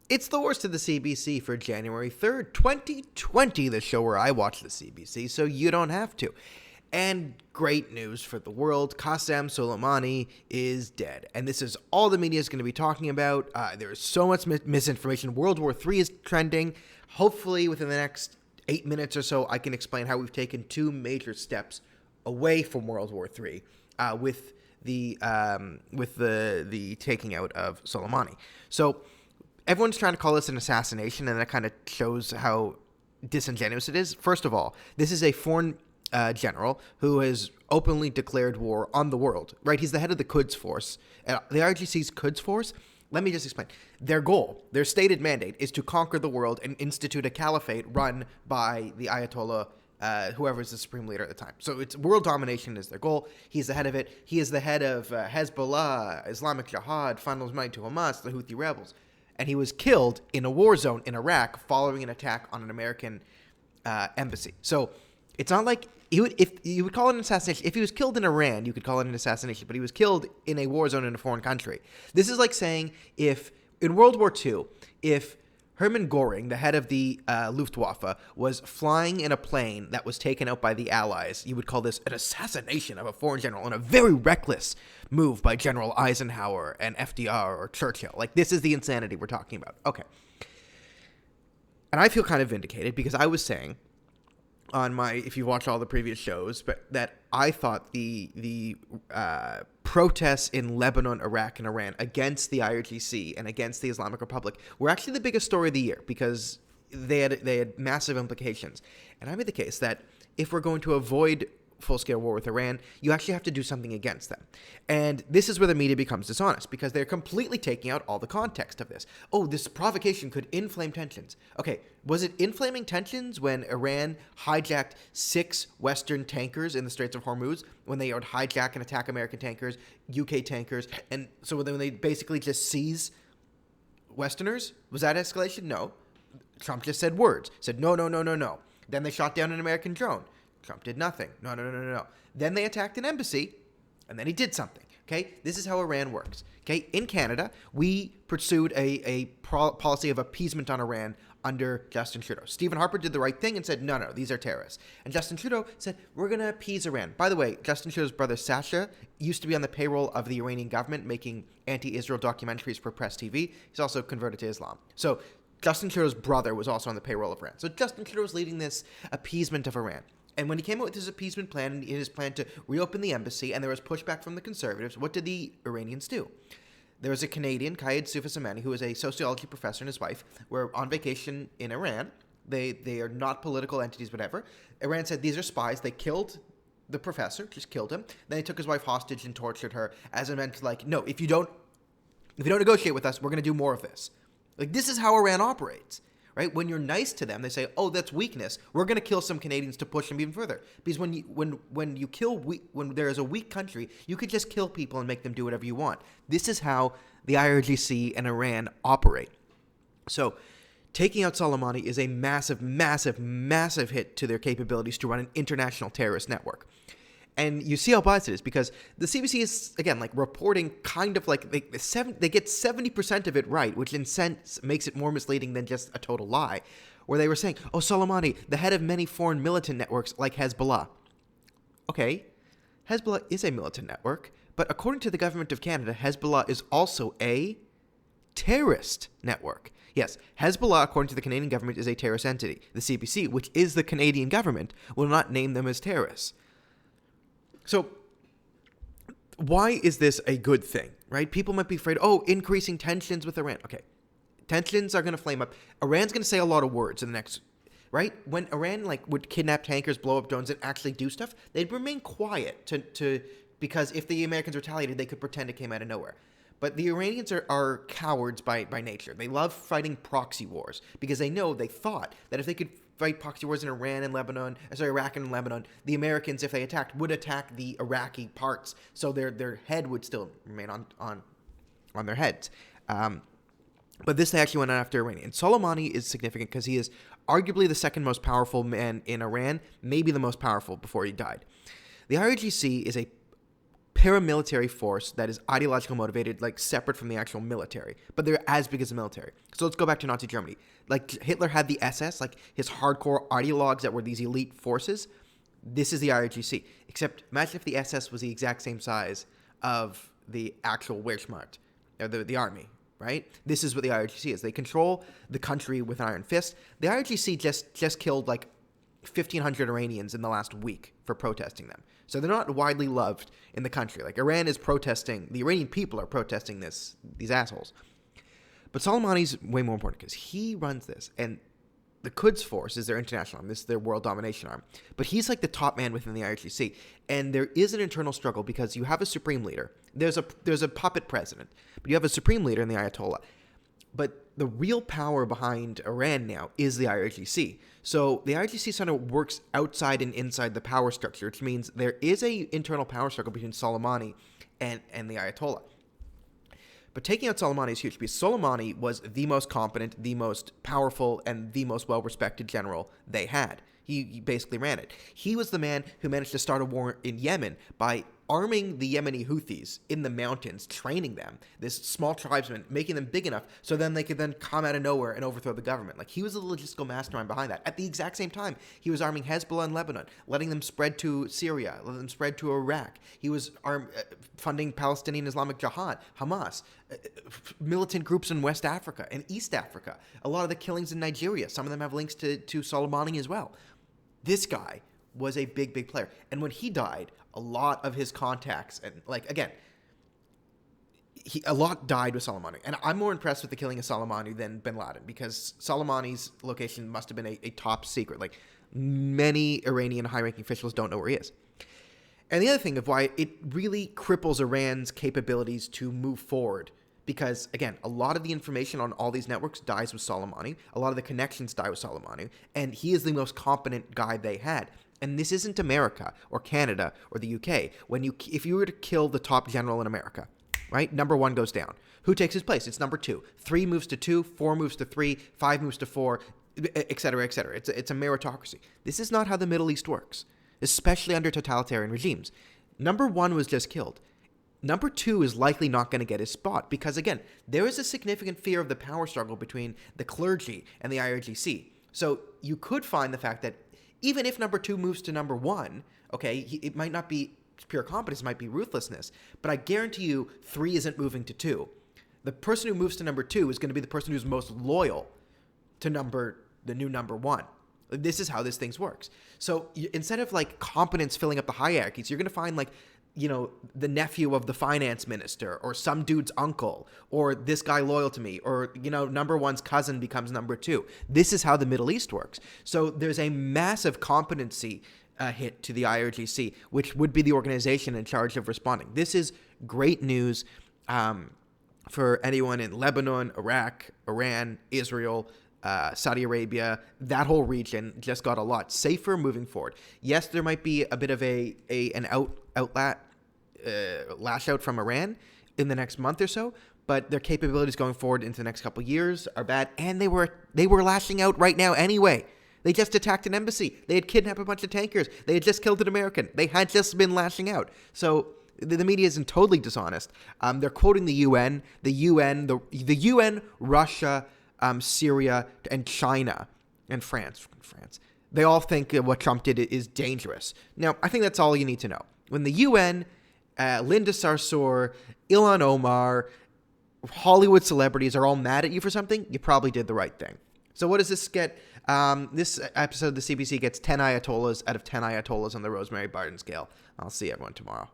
It's the worst of the CBC for January 3rd, 2020, the show where I watch the CBC, so you don't have to. And great news for the world, Qasem Soleimani is dead. And this is all the media is going to be talking about. There is so much misinformation. World War III is trending. Hopefully, within the next 8 minutes or so, I can explain how we've taken two major steps away from World War III with the taking out of Soleimani. So everyone's trying to call this an assassination, and that kind of shows how disingenuous it is. First of all, this is a foreign general who has openly declared war on the world, right? He's the head of the Quds Force. The IRGC's Quds Force, let me just explain. Their goal, their stated mandate, is to conquer the world and institute a caliphate run by the Ayatollah, whoever's the supreme leader at the time. So it's world domination is their goal. He's the head of it. He is the head of Hezbollah, Islamic Jihad, funnels money to Hamas, the Houthi rebels. And he was killed in a war zone in Iraq following an attack on an American embassy. So it's not like if you would call it an assassination. If he was killed in Iran, you could call it an assassination. But he was killed in a war zone in a foreign country. This is like saying if in World War II, if Hermann Göring, the head of the Luftwaffe, was flying in a plane that was taken out by the Allies, you would call this an assassination of a foreign general and a very reckless move by General Eisenhower and FDR or Churchill. Like, this is the insanity we're talking about. Okay. And I feel kind of vindicated because I was saying on my, if you watch all the previous shows, but that I thought the protests in Lebanon, Iraq, and Iran against the IRGC and against the Islamic Republic were actually the biggest story of the year because they had massive implications. And I made the case that if we're going to avoid full-scale war with Iran, you actually have to do something against them. And this is where the media becomes dishonest because they're completely taking out all the context of this. Oh, this provocation could inflame tensions. Okay, was it inflaming tensions when Iran hijacked 6 Western tankers in the Straits of Hormuz, when they would hijack and attack American tankers, UK tankers, and so when they basically just seize Westerners? Was that escalation? No. Trump just said words, said no. Then they shot down an American drone. Trump did nothing. No. Then they attacked an embassy, and then he did something. Okay? This is how Iran works. Okay? In Canada, we pursued a policy of appeasement on Iran under Justin Trudeau. Stephen Harper did the right thing and said, no, these are terrorists. And Justin Trudeau said, we're going to appease Iran. By the way, Justin Trudeau's brother, Sasha, used to be on the payroll of the Iranian government making anti-Israel documentaries for Press TV. He's also converted to Islam. So Justin Trudeau's brother was also on the payroll of Iran. So Justin Trudeau was leading this appeasement of Iran. And when he came out with his appeasement plan and his plan to reopen the embassy, and there was pushback from the conservatives, what did the Iranians do? There was a Canadian, Qaid Soufissamani, who was a sociology professor, and his wife were on vacation in Iran. They are not political entities, whatever. Iran said these are spies. They killed the professor, just killed him. Then they took his wife hostage and tortured her, as it meant like, no, if you don't negotiate with us, we're going to do more of this. Like, this is how Iran operates. Right? When you're nice to them, they say, "Oh, that's weakness. We're going to kill some Canadians to push them even further." Because when there is a weak country, you could just kill people and make them do whatever you want. This is how the IRGC and Iran operate. So, taking out Soleimani is a massive, massive, massive hit to their capabilities to run an international terrorist network. And you see how biased it is because the CBC is, again, like reporting kind of like they get 70% of it right, which in sense makes it more misleading than just a total lie, where they were saying, oh, Soleimani, the head of many foreign militant networks like Hezbollah. Okay, Hezbollah is a militant network, but according to the government of Canada, Hezbollah is also a terrorist network. Yes, Hezbollah, according to the Canadian government, is a terrorist entity. The CBC, which is the Canadian government, will not name them as terrorists. So why is this a good thing, right? People might be afraid, increasing tensions with Iran. Okay, tensions are going to flame up. Iran's going to say a lot of words in the next, right? When Iran would kidnap tankers, blow up drones, and actually do stuff, they'd remain quiet because if the Americans retaliated, they could pretend it came out of nowhere. But the Iranians are cowards by nature. They love fighting proxy wars because they thought that if they could fight proxy wars in Iraq and Lebanon, the Americans, if they attacked, would attack the Iraqi parts, so their head would still remain on their heads. But this they actually went after Iran. And Soleimani is significant because he is arguably the second most powerful man in Iran, maybe the most powerful before he died. The IRGC is a paramilitary force that is ideologically motivated, like separate from the actual military, but they're as big as the military. So let's go back to Nazi Germany. Like Hitler had the SS, like his hardcore ideologues that were these elite forces. This is the IRGC. Except imagine if the SS was the exact same size of the actual Wehrmacht, or the army, right? This is what the IRGC is. They control the country with an iron fist. The IRGC just killed like 1,500 Iranians in the last week for protesting them. So they're not widely loved in the country. Like Iran is protesting, the Iranian people are protesting these assholes. But Soleimani's way more important because he runs this, and the Quds Force is their international arm. This is their world domination arm. But he's like the top man within the IRGC. And there is an internal struggle because you have a supreme leader. There's a puppet president, but you have a supreme leader in the Ayatollah. But the real power behind Iran now is the IRGC. So the IRGC sort of works outside and inside the power structure, which means there is a internal power struggle between Soleimani and the Ayatollah. But taking out Soleimani is huge because Soleimani was the most competent, the most powerful, and the most well-respected general they had. He basically ran it. He was the man who managed to start a war in Yemen by arming the Yemeni Houthis in the mountains, training them, this small tribesmen, making them big enough so then they could then come out of nowhere and overthrow the government. Like, he was the logistical mastermind behind that. At the exact same time, he was arming Hezbollah in Lebanon, letting them spread to Syria, letting them spread to Iraq. He was funding Palestinian Islamic Jihad, Hamas, militant groups in West Africa and East Africa. A lot of the killings in Nigeria, some of them have links to Soleimani as well. This guy was a big, big player. And when he died, a lot of his contacts, and like, again, a lot died with Soleimani. And I'm more impressed with the killing of Soleimani than bin Laden, because Soleimani's location must have been a top secret. Like, many Iranian high-ranking officials don't know where he is. And the other thing of why it really cripples Iran's capabilities to move forward, because, again, a lot of the information on all these networks dies with Soleimani. A lot of the connections die with Soleimani. And he is the most competent guy they had. And this isn't America or Canada or the UK. If you were to kill the top general in America, right, number 1 goes down. Who takes his place? It's number 2. 3 moves to 2, 4 moves to 3, 5 moves to 4, et cetera, et cetera. It's a meritocracy. This is not how the Middle East works, especially under totalitarian regimes. Number 1 was just killed. Number 2 is likely not going to get his spot because, again, there is a significant fear of the power struggle between the clergy and the IRGC. So you could find the fact that even if number 2 moves to number 1, okay, it might not be pure competence, it might be ruthlessness, but I guarantee you 3 isn't moving to 2. The person who moves to number 2 is going to be the person who's most loyal to the new number 1. This is how this thing works. So instead of like competence filling up the hierarchies, you're going to find like, you know, the nephew of the finance minister or some dude's uncle or this guy loyal to me or, you know, number 1's cousin becomes number 2. This is how the Middle East works. So there's a massive competency hit to the IRGC, which would be the organization in charge of responding. This is great news for anyone in Lebanon, Iraq, Iran, Israel, Saudi Arabia. That whole region just got a lot safer moving forward. Yes, there might be a bit of an lash out from Iran in the next month or so, but their capabilities going forward into the next couple of years are bad, and they were lashing out right now anyway. They just attacked an embassy. They had kidnapped a bunch of tankers. They had just killed an American. They had just been lashing out. So the media isn't totally dishonest. They're quoting the UN, Russia, Syria, and China, and France. They all think what Trump did is dangerous. Now, I think that's all you need to know. When the UN, Linda Sarsour, Ilhan Omar, Hollywood celebrities are all mad at you for something, you probably did the right thing. So what does this get? This episode of the CBC gets 10 Ayatollahs out of 10 Ayatollahs on the Rosemary Barton scale. I'll see everyone tomorrow.